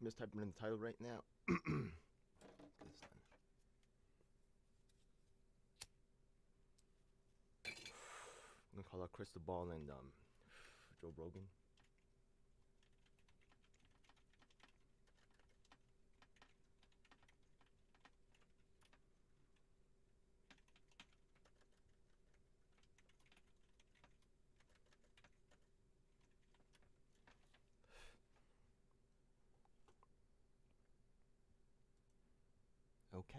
just typing in the title right now. I'm gonna call out Krystal and Joe Rogan. Okay.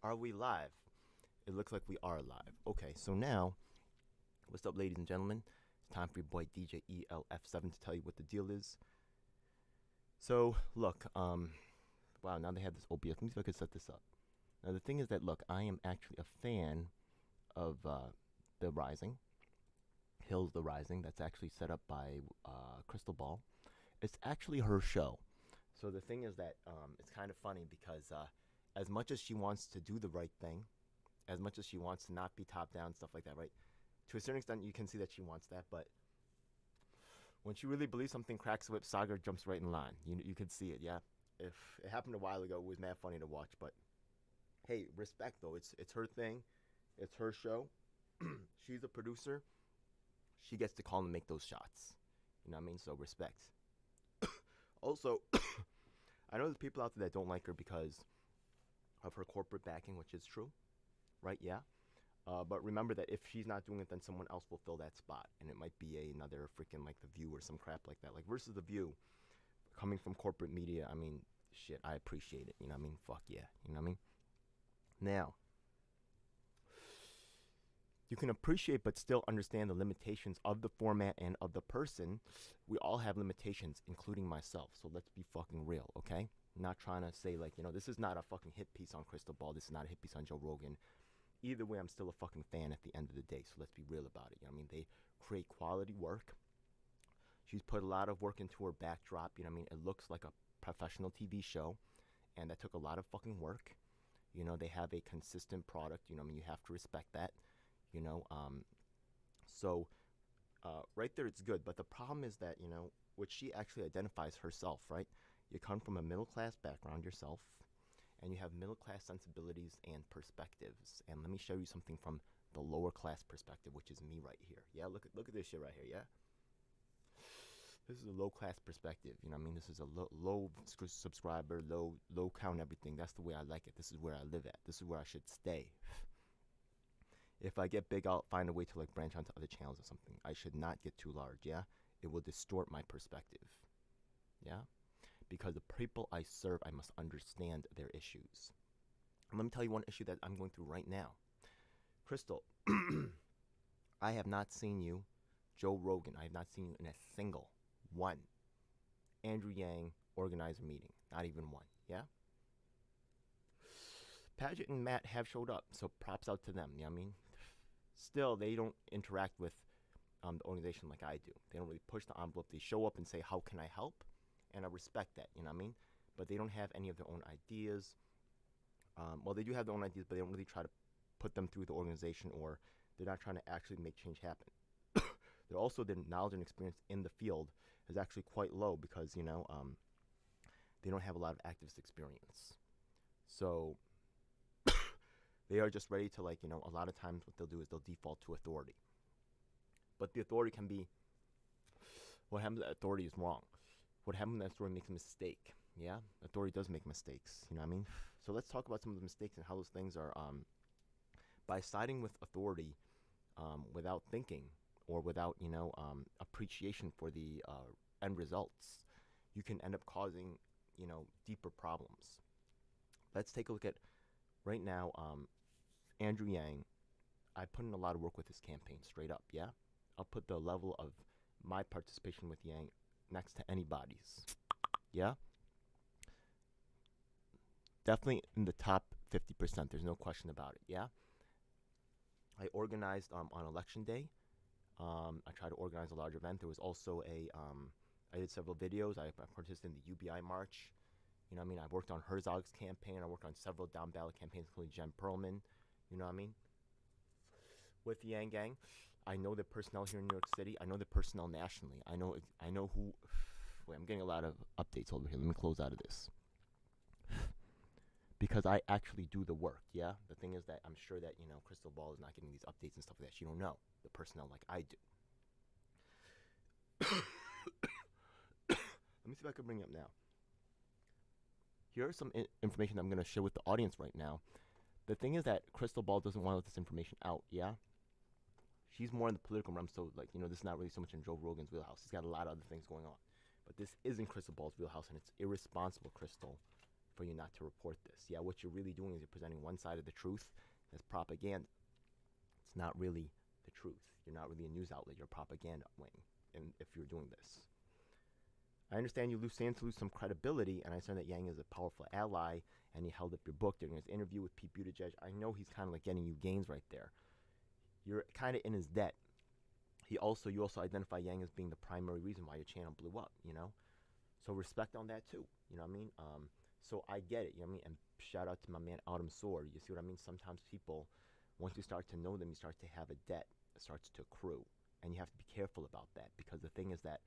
Are we live? It looks like we are live. Okay, so now, what's up, ladies and gentlemen? It's time for your boy DJ ELF7 to tell you what the deal is. So, look, wow, now they have this OBS. Let me see if I could set this up. Now, the thing is that, look, I am actually a fan of The Rising. Hills The Rising. That's actually set up by Krystal. It's actually her show. So the thing is that it's kind of funny because as much as she wants to do the right thing, as much as she wants to not be top down, stuff like that, right? To a certain extent, you can see that she wants that, but when she really believes something, cracks the whip, Saga jumps right in line. You can see it, yeah? If it happened a while ago, it was mad funny to watch, but hey, respect though. It's her thing. It's her show. She's a producer. She gets to call and make those shots. You know what I mean? So respect. Also, I know there's people out there that don't like her because of her corporate backing, which is true, right? Yeah. But remember that if she's not doing it, then someone else will fill that spot, and it might be another freaking like The View or some crap like that. Like versus The View, coming from corporate media. I mean, shit, I appreciate it. You know what I mean? Fuck yeah. You know what I mean? Now, you can appreciate but still understand the limitations of the format and of the person. We all have limitations, including myself. So let's be fucking real, okay? I'm not trying to say like, this is not a fucking hit piece on Krystal. This is not a hit piece on Joe Rogan. Either way, I'm still a fucking fan at the end of the day. So let's be real about it. You know what I mean? They create quality work. She's put a lot of work into her backdrop. You know what I mean? It looks like a professional TV show, and that took a lot of fucking work. They have a consistent product. You know what I mean? You have to respect that. So right there it's good, but the problem is that which she actually identifies herself, right? You come from a middle class background yourself, and you have middle class sensibilities and perspectives. And let me show you something from the lower class perspective, which is me right here. Yeah, look at this shit right here. Yeah, this is a low class perspective. You know what I mean? This is a low subscriber, low count everything. That's the way I like it. This is where I live at. This is where I should stay. If I get big, I'll find a way to like branch onto other channels or something. I should not get too large, yeah? It will distort my perspective, yeah? Because the people I serve, I must understand their issues. And let me tell you one issue that I'm going through right now. Krystal, I have not seen you, Joe Rogan, I have not seen you in a single one Andrew Yang organizer meeting. Not even one, yeah? Paget and Matt have showed up, so props out to them, you know what I mean? Still, they don't interact with the organization like I do. They don't really push the envelope. They show up and say, how can I help? And I respect that, you know what I mean? But they don't have any of their own ideas. Well, they do have their own ideas, but they don't really try to put them through the organization, or they're not trying to actually make change happen. They're also, their knowledge and experience in the field is actually quite low because, they don't have a lot of activist experience. So they are just ready to, like, a lot of times what they'll do is they'll default to authority. But the authority can be, what happens to authority is wrong. What happens when that authority makes a mistake, yeah? Authority does make mistakes, you know what I mean? So let's talk about some of the mistakes and how those things are, by siding with authority without thinking or without, appreciation for the end results, you can end up causing, deeper problems. Let's take a look at, right now, Andrew Yang. I put in a lot of work with his campaign, straight up, yeah? I'll put the level of my participation with Yang next to anybody's, yeah? Definitely in the top 50%, there's no question about it, yeah? I organized on election day. I tried to organize a large event. There was also I did several videos. I participated in the UBI march. You know what I mean? I worked on Herzog's campaign. I worked on several down-ballot campaigns, including Jen Perlman. You know what I mean? With the Yang Gang. I know the personnel here in New York City. I know the personnel nationally. I know who. Wait, I'm getting a lot of updates over here. Let me close out of this. Because I actually do the work, yeah? The thing is that I'm sure that, Krystal Ball is not getting these updates and stuff like that. She don't know the personnel like I do. Let me see if I can bring it up now. Here's some information I'm going to share with the audience right now. The thing is that Krystal Ball doesn't want to let this information out, yeah? She's more in the political realm, so, this is not really so much in Joe Rogan's wheelhouse. He's got a lot of other things going on. But this isn't Krystal Ball's wheelhouse, and it's irresponsible, Krystal, for you not to report this. Yeah, what you're really doing is you're presenting one side of the truth as propaganda. It's not really the truth. You're not really a news outlet. You're a propaganda wing, and if you're doing this. I understand you stand to lose some credibility, and I understand that Yang is a powerful ally, and he held up your book during his interview with Pete Buttigieg. I know he's kind of like getting you gains right there. You're kind of in his debt. You also identify Yang as being the primary reason why your channel blew up, So respect on that too, you know what I mean? So I get it, you know what I mean? And shout out to my man Autumn Sword. You see what I mean? Sometimes people, once you start to know them, you start to have a debt that starts to accrue. And you have to be careful about that, because the thing is that,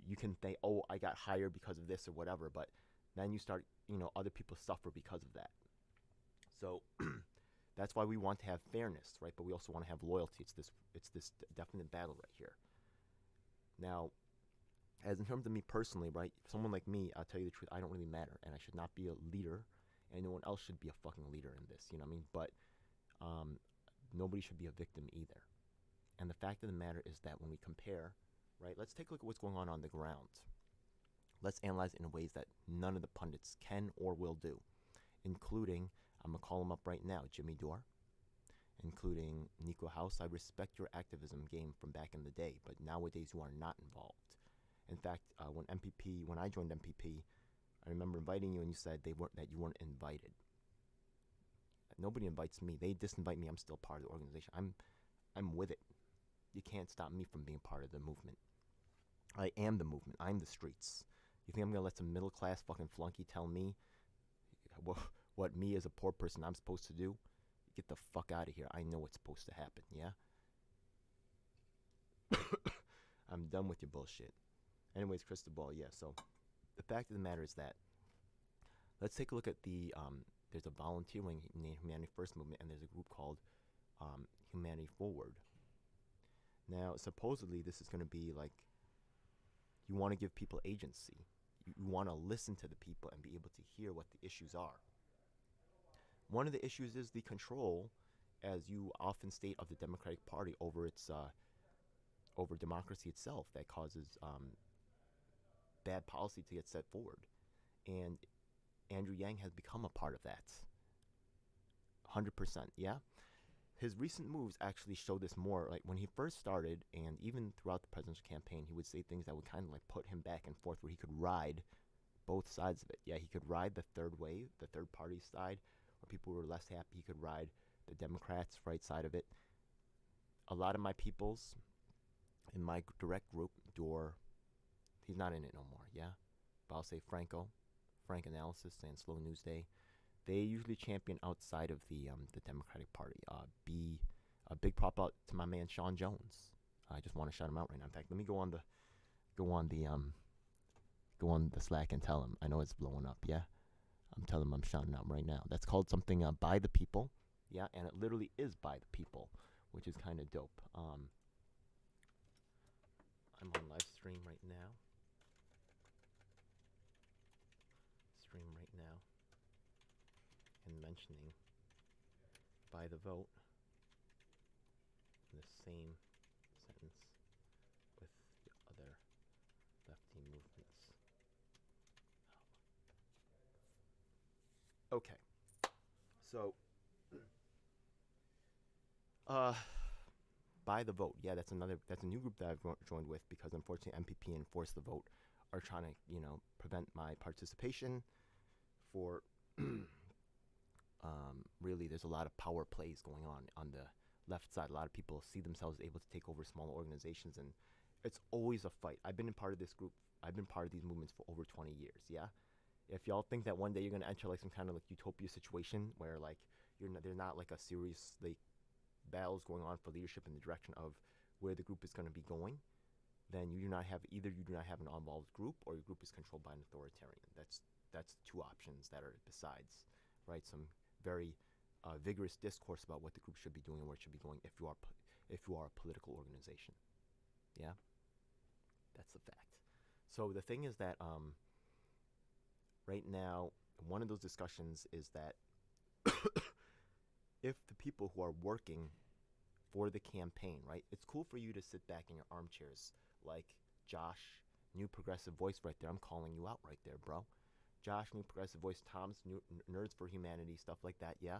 you can think, oh, I got hired because of this or whatever, but then you start, other people suffer because of that. So that's why we want to have fairness, right? But we also want to have loyalty. It's this definite battle right here. Now, as in terms of me personally, right? Someone like me, I'll tell you the truth, I don't really matter, and I should not be a leader, and no one else should be a fucking leader in this, you know what I mean? But nobody should be a victim either. And the fact of the matter is that when we compare, right? Let's take a look at what's going on the ground. Let's analyze it in ways that none of the pundits can or will do, including, I'm going to call him up right now, Jimmy Dore, including Nico House. I respect your activism game from back in the day, but nowadays you are not involved. In fact, when I joined MPP, I remember inviting you, and you said that you weren't invited. Nobody invites me. They disinvite me. I'm still part of the organization. I'm with it. You can't stop me from being part of the movement. I am the movement. I'm the streets. You think I'm gonna let some middle class fucking flunky tell me what me as a poor person I'm supposed to do? Get the fuck out of here. I know what's supposed to happen. Yeah. I'm done with your bullshit. Anyways, Krystal Ball. Yeah. So the fact of the matter is that let's take a look at the there's a volunteer wing named Humanity First movement, and there's a group called Humanity Forward. Now, supposedly, this is going to be like, you want to give people agency. You want to listen to the people and be able to hear what the issues are. One of the issues is the control, as you often state, of the Democratic Party over its over democracy itself, that causes bad policy to get set forward. And Andrew Yang has become a part of that. 100%, yeah? His recent moves actually show this more. Like when he first started, and even throughout the presidential campaign, he would say things that would kind of like put him back and forth, where he could ride both sides of it. Yeah, he could ride the third wave, the third party side, where people were less happy. He could ride the Democrats' right side of it. A lot of my peoples in my direct group, Dore, he's not in it no more, yeah? But I'll say Frank Analysis and Slow News Day, they usually champion outside of the Democratic Party. A big prop out to my man Sean Jones. I just want to shout him out right now. In fact, let me go on the Slack and tell him. I know it's blowing up. Yeah, I'm telling him I'm shouting out right now. That's called something by the people. Yeah, and it literally is by the people, which is kind of dope. I'm on live stream right now. And mentioning by the vote in the same sentence with the other lefty movements. Okay. So, by the vote. Yeah, that's a new group that I've joined with, because unfortunately MPP and Force the Vote are trying to, prevent my participation for really, there's a lot of power plays going on the left side. A lot of people see themselves able to take over smaller organizations, and it's always a fight. I've been part of this group. I've been part of these movements for over 20 years, yeah? If y'all think that one day you're going to enter like some kind of like utopia situation where like they're not like a serious like battles going on for leadership in the direction of where the group is going to be going, then you do not have an involved group, or your group is controlled by an authoritarian. That's the two options that are besides, right? Some very vigorous discourse about what the group should be doing and where it should be going if you are a political organization. Yeah, that's the fact. So the thing is that right now, one of those discussions is that if the people who are working for the campaign, right, it's cool for you to sit back in your armchairs, like Josh, New Progressive Voice right there. I'm calling you out right there, bro. Josh, New Progressive Voice, Tom's Nerds for Humanity, stuff like that, yeah?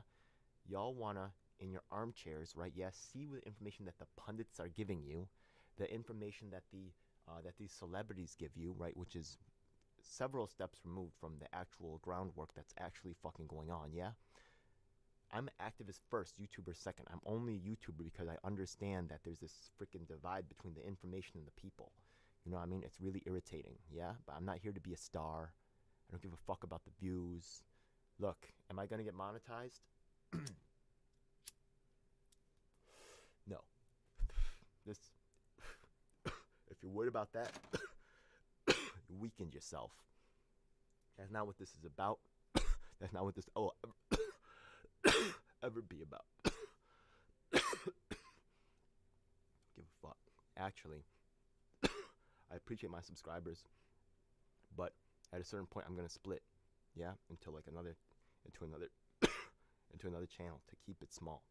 Y'all wanna, in your armchairs, right, yeah, see the information that the pundits are giving you, the information that these celebrities give you, right, which is several steps removed from the actual groundwork that's actually fucking going on, yeah? I'm an activist first, YouTuber second. I'm only a YouTuber because I understand that there's this freaking divide between the information and the people. You know what I mean? It's really irritating, yeah? But I'm not here to be a star. I don't give a fuck about the views. Look, am I going to get monetized? No. This, if you're worried about that, you weakened yourself. That's not what this is about. That's not what this ever be about. Give a fuck. Actually, I appreciate my subscribers, but at a certain point I'm gonna split, yeah, into another channel to keep it small.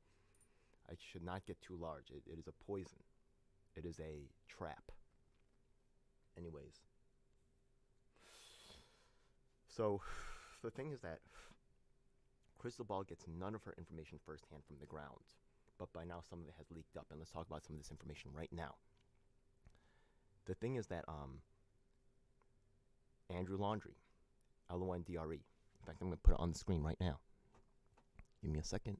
I should not get too large. It is a poison. It is a trap. Anyways, so the thing is that Krystal Ball gets none of her information firsthand from the ground, but by now some of it has leaked up, and let's talk about some of this information right now. The thing is that Andrew Laundrie, Londre. In fact, I'm going to put it on the screen right now. Give me a second.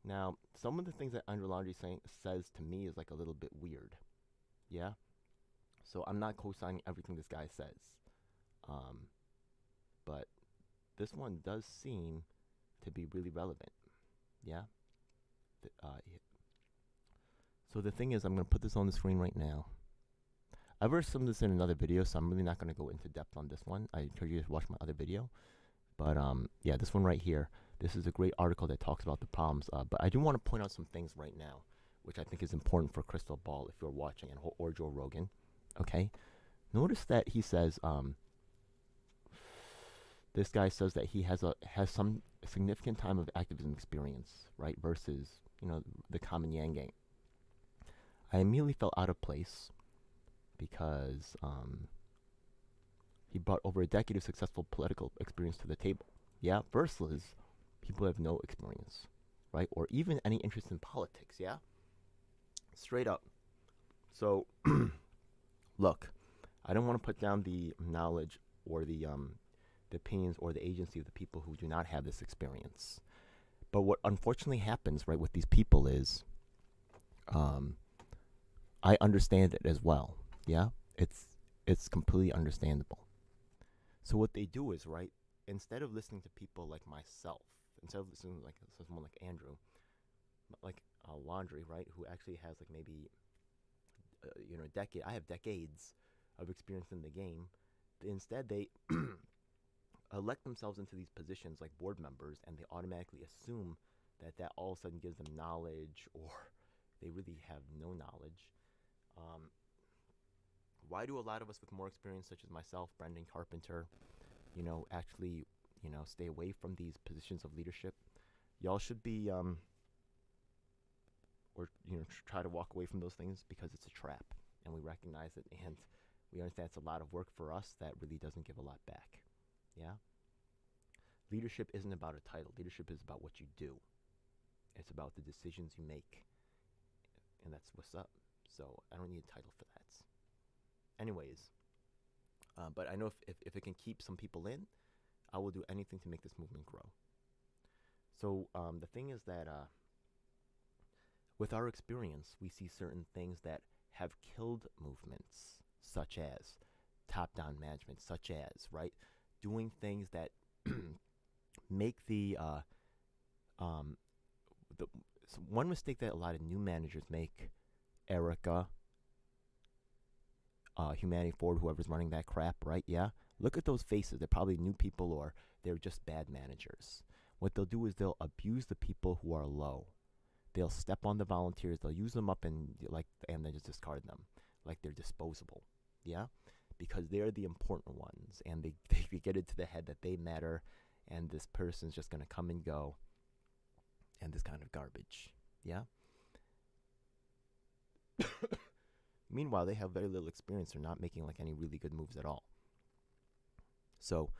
Now, some of the things that Andrew Laundrie says to me is like a little bit weird. Yeah? So I'm not co-signing everything this guy says. But this one does seem to be really relevant. Yeah? So the thing is, I'm going to put this on the screen right now. I've already summed this in another video, so I'm really not going to go into depth on this one. I encourage you to watch my other video. But yeah, this one right here, this is a great article that talks about the problems. But I do want to point out some things right now, which I think is important for Krystal Ball if you're watching, or Joe Rogan. Okay? Notice that he says, this guy says that he has some significant time of activism experience, right? Versus, the common Yang Gang. I immediately felt out of place because he brought over a decade of successful political experience to the table. Yeah, versus people who have no experience, right? Or even any interest in politics, yeah? Straight up. So, look, I don't want to put down the knowledge or the opinions or the agency of the people who do not have this experience. But what unfortunately happens, right, with these people is, I understand it as well. Yeah, it's completely understandable. So what they do is, right, instead of listening to people like myself, instead of listening to someone like Andrew, like Laundrie, right, who actually has like maybe a decade. I have decades of experience in the game. Instead, they elect themselves into these positions like board members, and they automatically assume that all of a sudden gives them knowledge, or they really have no knowledge. Why do a lot of us with more experience, such as myself, Brendan Carpenter, actually, stay away from these positions of leadership? Y'all should be, try to walk away from those things because it's a trap, and we recognize it, and we understand it's a lot of work for us that really doesn't give a lot back. Yeah? Leadership isn't about a title. Leadership is about what you do. It's about the decisions you make, and that's what's up. So I don't need a title for that. Anyways, but I know if it can keep some people in, I will do anything to make this movement grow. So the thing is that with our experience, we see certain things that have killed movements such as top-down management, such as, right, doing things that make um, the one mistake that a lot of new managers make, Erica, Humanity Forward, whoever's running that crap, right? Yeah. Look at those faces. They're probably new people or they're just bad managers. What they'll do is they'll abuse the people who are low. They'll step on the volunteers. They'll use them up and then just discard them like they're disposable. Yeah, because they're the important ones, and they get into the head that they matter, and this person's just gonna come and go, and this kind of garbage. Yeah. Meanwhile, they have very little experience. They're not making like any really good moves at all. So,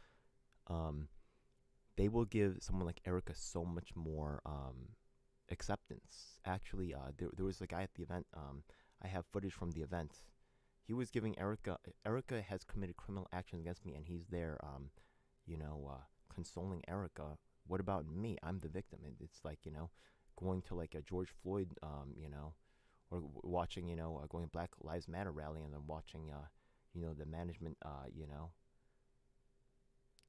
they will give someone like Erica so much more acceptance. Actually, there was a guy at the event. I have footage from the event. He was giving Erica. Erica has committed criminal actions against me, and he's there, consoling Erica. What about me? I'm the victim. And it's like, going to like a George Floyd, or watching, going Black Lives Matter rally, and then watching, the management,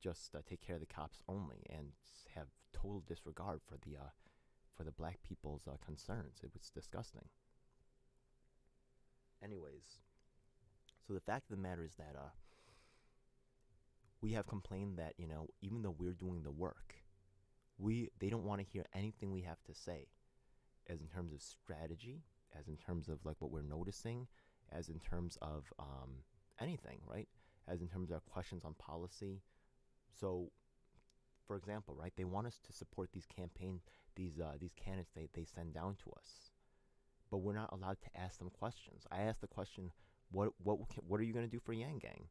just take care of the cops only, and have total disregard for the black people's concerns. It was disgusting. Anyways, so the fact of the matter is that we have complained that even though we're doing the work, they don't want to hear anything we have to say, as in terms of strategy, as in terms of like what we're noticing, as in terms of anything, right? As in terms of our questions on policy. So, for example, right, they want us to support these candidates they send down to us, but we're not allowed to ask them questions. I asked the question, what are you going to do for Yang Gang?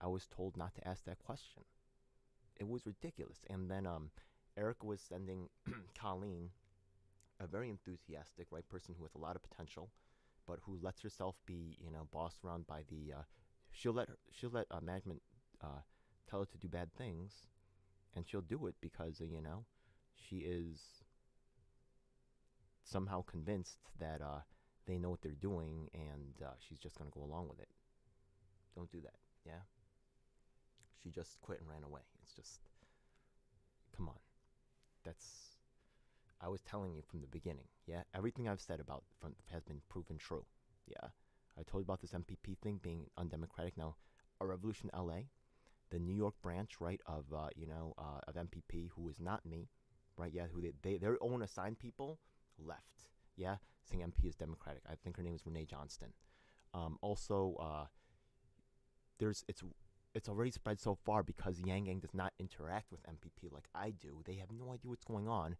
I was told not to ask that question. It was ridiculous. And then Erica was sending Colleen, a very enthusiastic, right, person who has a lot of potential, but who lets herself be, bossed around by the. She'll let management tell her to do bad things, and she'll do it because she is somehow convinced that they know what they're doing, and she's just gonna go along with it. Don't do that. Yeah. She just quit and ran away. It's just, come on. I was telling you from the beginning. Yeah. Everything I've said about has been proven true. Yeah. I told you about this MPP thing being undemocratic. Now, a Revolution LA, the New York branch, right, of MPP, who is not me, right? Yeah, who their own assigned people left. Yeah, saying MP is democratic. I think her name is Renee Johnston. Also, it's already spread so far because Yang Gang does not interact with MPP like I do. They have no idea what's going on,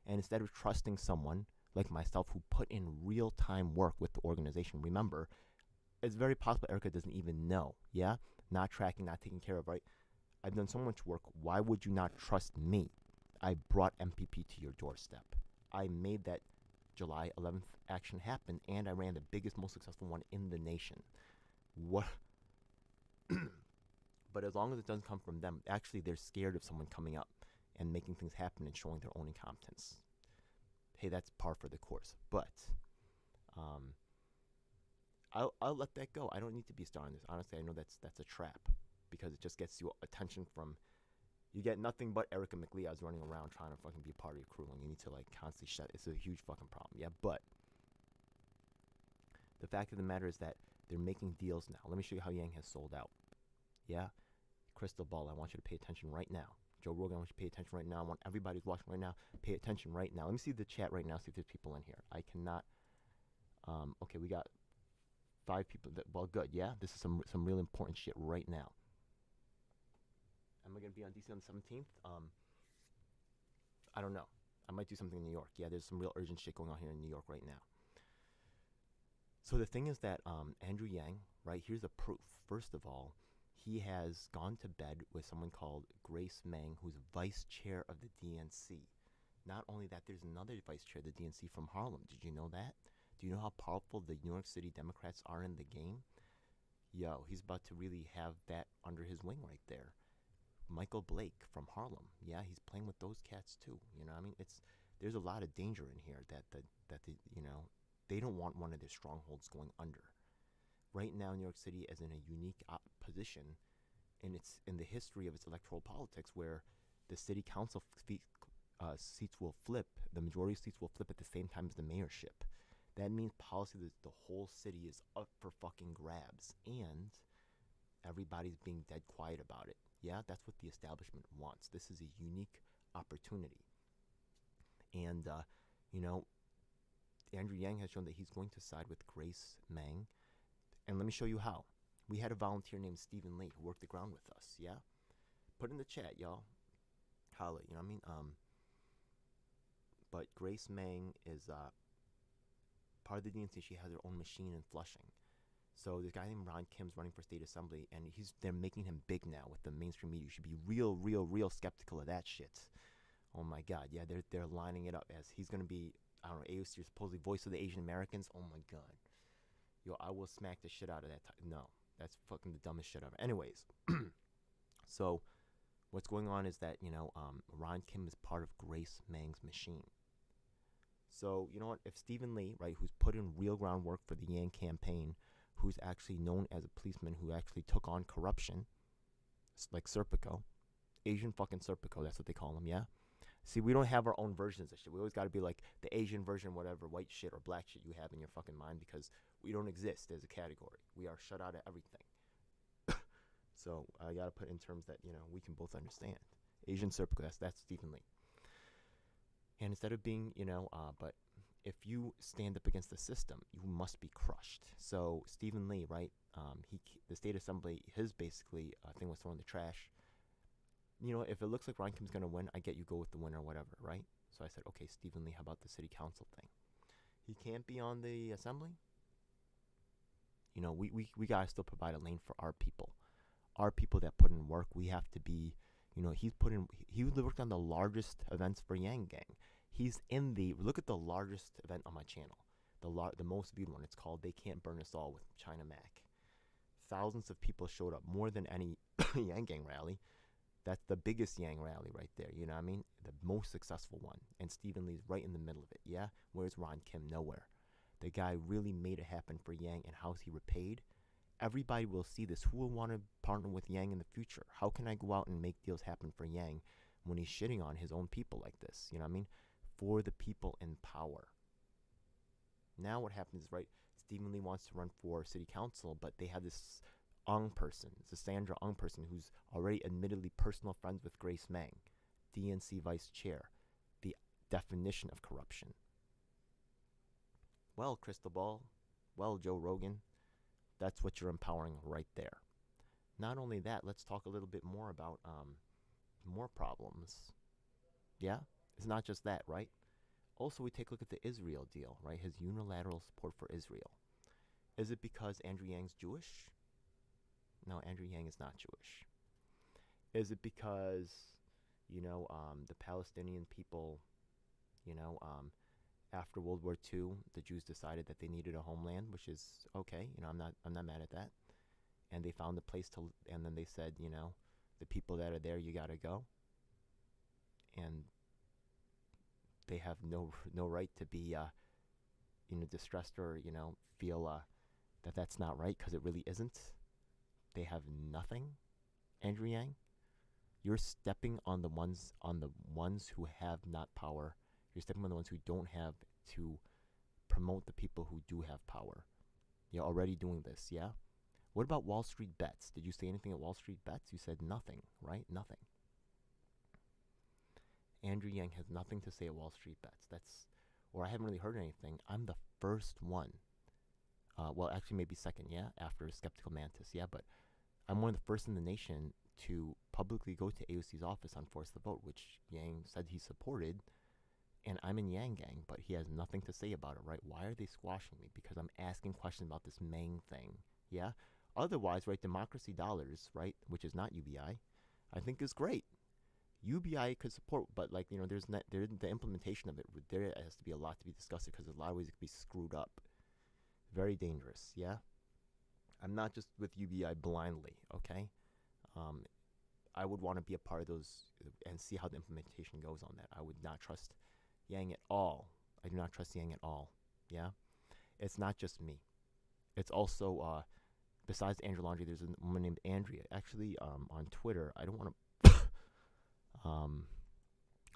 and instead of trusting someone like myself who put in real-time work with the organization, remember, it's very possible Erica doesn't even know. Yeah, not tracking, not taking care of. Right, I've done so much work. Why would you not trust me? I brought MPP to your doorstep. I made that July 11th action happen, and I ran the biggest, most successful one in the nation. What? But as long as it doesn't come from them, actually they're scared of someone coming up and making things happen and showing their own incompetence. Hey, that's par for the course. But I'll let that go. I don't need to be a star in this. Honestly, I know that's a trap, because it just gets you attention from. You get nothing but Erica McLeod's running around trying to fucking be part of your crew, and you need to like constantly shut. It's a huge fucking problem. Yeah, but the fact of the matter is that they're making deals now. Let me show you how Yang has sold out. Yeah, Krystal Ball, I want you to pay attention right now. Joe Rogan, I want you to pay attention right now. I want everybody who's watching right now, pay attention right now. Let me see the chat right now, see if there's people in here. I cannot. Okay, we got 5 people. Well, good. Yeah, this is some real important shit right now. Am I gonna be on DC on the 17th? I don't know. I might do something in New York. Yeah, there's some real urgent shit going on here in New York right now. So the thing is that Andrew Yang, right? Here's the proof. First of all, he has gone to bed with someone called Grace Meng, who's vice chair of the DNC. Not only that, there's another vice chair of the DNC from Harlem. Did you know that? Do you know how powerful the New York City Democrats are in the game? Yo, he's about to really have that under his wing right there. Michael Blake from Harlem. Yeah, he's playing with those cats too. You know what I mean? There's a lot of danger in here that the They don't want one of their strongholds going under. Right now, New York City is in a unique position in the history of its electoral politics, where the city council seats will flip, the majority of seats will flip at the same time as the mayorship. That means policy that the whole city is up for fucking grabs, and everybody's being dead quiet about it. Yeah, that's what the establishment wants. This is a unique opportunity. And, you know, Andrew Yang has shown that he's going to side with Grace Meng. And let me show you how. We had a volunteer named Stephen Lee who worked the ground with us, yeah? Put in the chat, y'all. Holla, you know what I mean? But Grace Meng is part of the DNC. She has her own machine in Flushing. So this guy named Ron Kim's running for state assembly, and they're making him big now with the mainstream media. You should be real skeptical of that shit. Oh my God, yeah, they're lining it up as he's gonna be, I don't know, AOC, supposedly voice of the Asian Americans. Oh my God, yo, I will smack the shit out of that. No, that's fucking the dumbest shit ever. Anyways, so what's going on is that Ron Kim is part of Grace Meng's machine. So you know what? If Stephen Lee, right, who's put in real groundwork for the Yang campaign, who's actually known as a policeman who actually took on corruption, like Serpico, Asian fucking Serpico, that's what they call him, yeah? See, we don't have our own versions of shit. We always got to be like the Asian version, whatever, white shit or black shit you have in your fucking mind, because we don't exist as a category. We are shut out of everything. So I got to put in terms that, we can both understand. Asian Serpico, that's Stephen Lee. And instead of being, but if you stand up against the system, you must be crushed. So Stephen Lee, right? The state assembly, his basically thing was thrown in the trash. If it looks like Ron Kim's gonna win, I get you go with the winner, whatever, right? So I said, okay, Stephen Lee, how about the city council thing? He can't be on the assembly. We gotta still provide a lane for our people that put in work. We have to be, he worked on the largest events for Yang Gang. He's in look at the largest event on my channel, the most viewed one. It's called They Can't Burn Us All with China Mac. Thousands of people showed up, more than any Yang Gang rally. That's the biggest Yang rally right there, you know what I mean? The most successful one. And Stephen Lee's right in the middle of it, yeah? Where's Ron Kim? Nowhere. The guy really made it happen for Yang, and how's he repaid? Everybody will see this. Who will want to partner with Yang in the future? How can I go out and make deals happen for Yang when he's shitting on his own people like this? You know what I mean? For the people in power. Now what happens is, right, Stephen Lee wants to run for city council, but they have this Ong person, the Sandra Ong person, who's already admittedly personal friends with Grace Meng, DNC vice chair, the definition of corruption. Well, Krystal Ball, well, Joe Rogan, that's what you're empowering right there. Not only that, let's talk a little bit more about more problems. Yeah? It's not just that, right? Also, we take a look at the Israel deal, right? His unilateral support for Israel. Is it because Andrew Yang's Jewish? No, Andrew Yang is not Jewish. Is it because, the Palestinian people, after World War II, the Jews decided that they needed a homeland, which is okay. I'm not mad at that. And they found a place and then they said, the people that are there, you gotta go. And they have no right to be, distressed or, feel that that's not right, because it really isn't. They have nothing. Andrew Yang, you're stepping on the ones who have not power. You're stepping on the ones who don't have to promote the people who do have power. You're already doing this, yeah? What about Wall Street Bets? Did you say anything at Wall Street Bets? You said nothing, right? Nothing. Andrew Yang has nothing to say at Wall Street Bets. Or I haven't really heard anything. I'm the first one. Well, actually, maybe second, yeah? After Skeptical Mantis, yeah? But I'm one of the first in the nation to publicly go to AOC's office on Force the Vote, which Yang said he supported. And I'm in Yang Gang, but he has nothing to say about it, right? Why are they squashing me? Because I'm asking questions about this Meng thing, yeah? Otherwise, right, Democracy Dollars, right, which is not UBI, I think is great. UBI could support, but the implementation of it, there has to be a lot to be discussed, because a lot of ways it could be screwed up. Very dangerous, yeah? I'm not just with UBI blindly, okay? I would want to be a part of those and see how the implementation goes on that. I would not trust Yang at all. I do not trust Yang at all, yeah? It's not just me. It's also besides Andrew Laundrie, there's a woman named Andrea. Actually, on Twitter, I don't want to.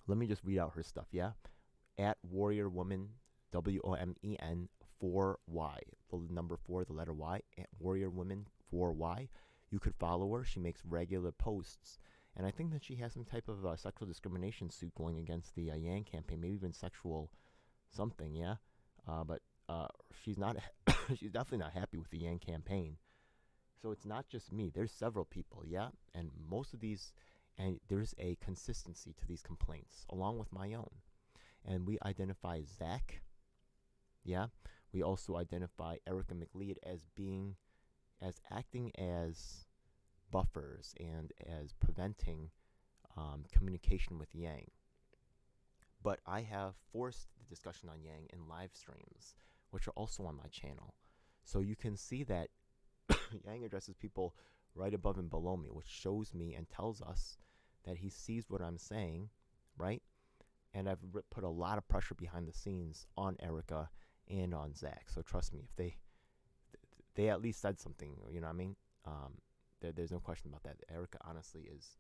Let me just read out her stuff. Yeah, at Warrior Woman, WOMEN 4Y, the number 4, the letter Y, at Warrior Woman 4Y. You could follow her. She makes regular posts, and I think that she has some type of sexual discrimination suit going against the Yang campaign, maybe even sexual something. Yeah, but she's not. She's definitely not happy with the Yang campaign. So it's not just me. There's several people, yeah? And most of these, and there's a consistency to these complaints, along with my own. And we identify Zach, yeah? We also identify Erica McLeod as acting as buffers and as preventing communication with Yang. But I have forced the discussion on Yang in live streams, which are also on my channel. So you can see that Yang addresses people right above and below me, which shows me and tells us that he sees what I'm saying, right? And I've put a lot of pressure behind the scenes on Erica and on Zach. So trust me, if they at least said something, you know what I mean? There's no question about that. Erica honestly is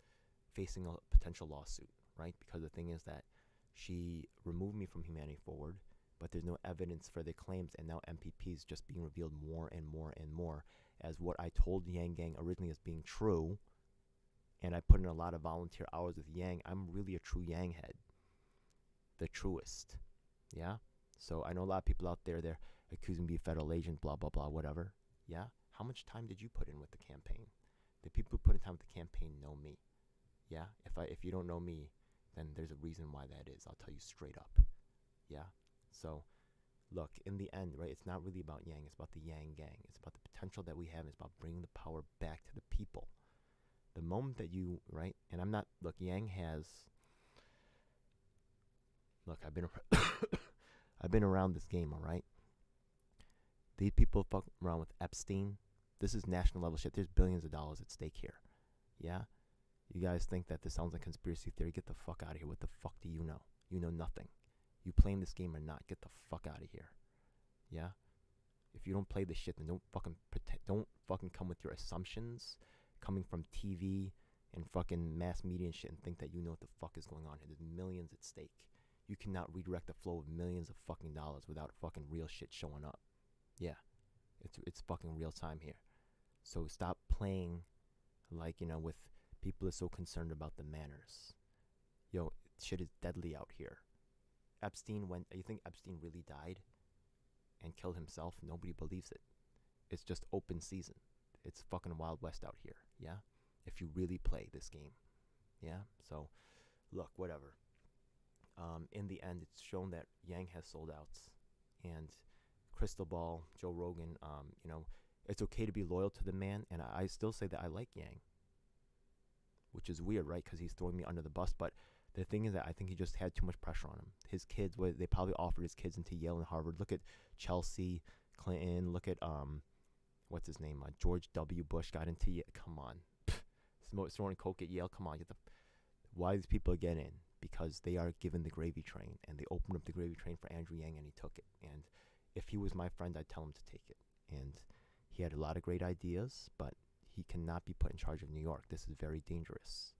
facing a potential lawsuit, right? Because the thing is that she removed me from Humanity Forward, but there's no evidence for the claims, and now MPP is just being revealed more and more and more as what I told Yang Gang originally as being true, and I put in a lot of volunteer hours with Yang. I'm really a true Yang head, the truest, yeah? So I know a lot of people out there, they're accusing me of federal agent, blah, blah, blah, whatever, yeah? How much time did you put in with the campaign? The people who put in time with the campaign know me, yeah? If you don't know me, then there's a reason why that is. I'll tell you straight up, yeah? So, look, in the end, right, it's not really about Yang. It's about the Yang Gang. It's about the potential that we have. It's about bringing the power back to the people. The moment that you, right, and I'm not, look, Yang has, look, I've been around this game, all right? These people fuck around with Epstein. This is national level shit. There's billions of dollars at stake here, yeah? You guys think that this sounds like conspiracy theory? Get the fuck out of here. What the fuck do you know? You know nothing. You playing this game or not, get the fuck out of here. Yeah? If you don't play this shit, then don't fucking come with your assumptions coming from TV and fucking mass media and shit and think that you know what the fuck is going on here. There's millions at stake. You cannot redirect the flow of millions of fucking dollars without fucking real shit showing up. Yeah. It's fucking real time here. So stop playing like, you know, with people are so concerned about the manners. Yo, shit is deadly out here. Epstein you think Epstein really died and killed himself? Nobody believes it. It's just open season. It's fucking Wild West out here, yeah? If you really play this game, yeah? So, look, whatever. In the end, it's shown that Yang has sold outs, and Krystal Ball, Joe Rogan, you know, it's okay to be loyal to the man, and I still say that I like Yang, which is weird, right? Because he's throwing me under the bus, but the thing is that I think he just had too much pressure on him. His kids, they probably offered his kids into Yale and Harvard. Look at Chelsea Clinton. Look at, what's his name? George W. Bush got into Yale. Come on. Snorting coke at Yale. Come on. Why these people get in? Because they are given the gravy train. And they opened up the gravy train for Andrew Yang, and he took it. And if he was my friend, I'd tell him to take it. And he had a lot of great ideas, but he cannot be put in charge of New York. This is very dangerous.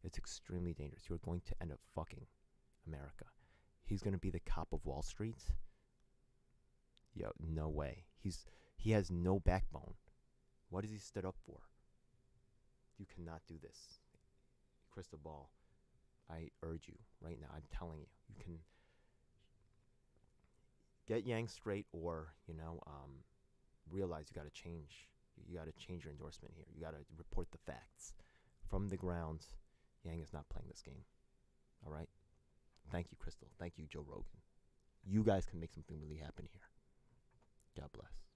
It's extremely dangerous. You're going to end up fucking America. He's going to be the cop of Wall Street. Yo, no way. He has no backbone. What has he stood up for? You cannot do this. Krystal Ball, I urge you right now. I'm telling you. You can get Yang straight, or, you know, realize you got to change. You got to change your endorsement here. You got to report the facts. From the ground, Yang is not playing this game. All right? Thank you, Krystal. Thank you, Joe Rogan. You guys can make something really happen here. God bless.